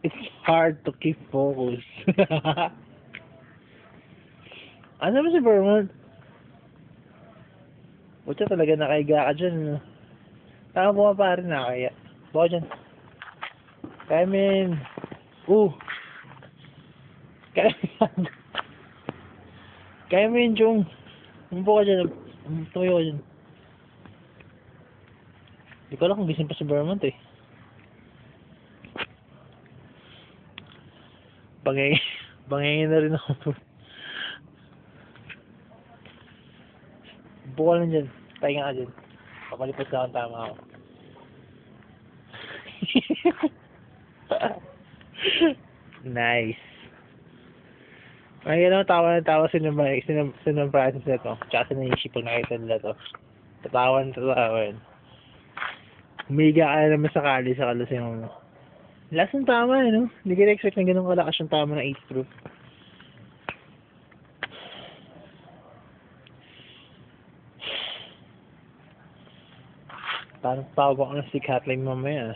It's hard to keep focus. Ano ba si Vermont? Buti talaga nakahiga ka dyan. Tama po pa rin nakakaya. Baka dyan. Kaya Kaya min, Jung. Umupo ka dyan. Tumayo ka dyan. Di ko alam kung gising pa si Vermont eh. Bangengin na rin ako. Umupo ka lang dyan. Pahinga ka dyan. Papalipas na akong tama ako. Nice. Ay, tawa na tawa sinong Francis na to. Tsaka sinaishi pag nakita nila to. Tatawan. Humiga ka na naman sakali sa kalasing mo. Lakas ng tama no? Hindi ka na-expect na ganun kalakas yung tama ng 8 proof. Parang tawa ko na si Kathleen mamaya.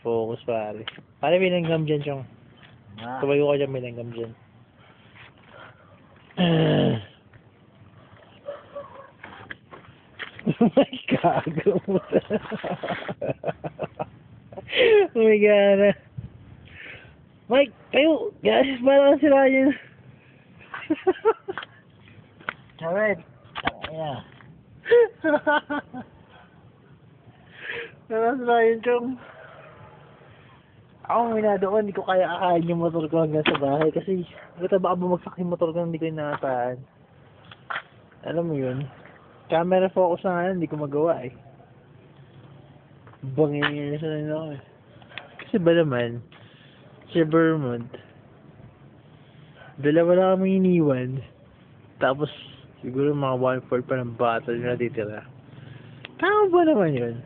Focus pare. Pare binanggam dyan siyang. Tumayo ko dyan binanggam dyan. Oh my God. Oh my God. Mike, tayo. Guys, parang sila yun. Jared. Yeah. Parang sila yun, Chong. Ako minadoon, hindi ko kaya akain yung motor ko hanggang sa bahay kasi baka bumagsak yung motor ko, hindi ko inaasahan. Alam mo yun? Camera focus na nga, hindi ko magawa eh. Bangin sa nila ako eh. Kasi ba naman, si Vermont, dalawa lang kami iniwan, tapos siguro mga 1/4 pa ng battle na natitira. Tama ba naman yun?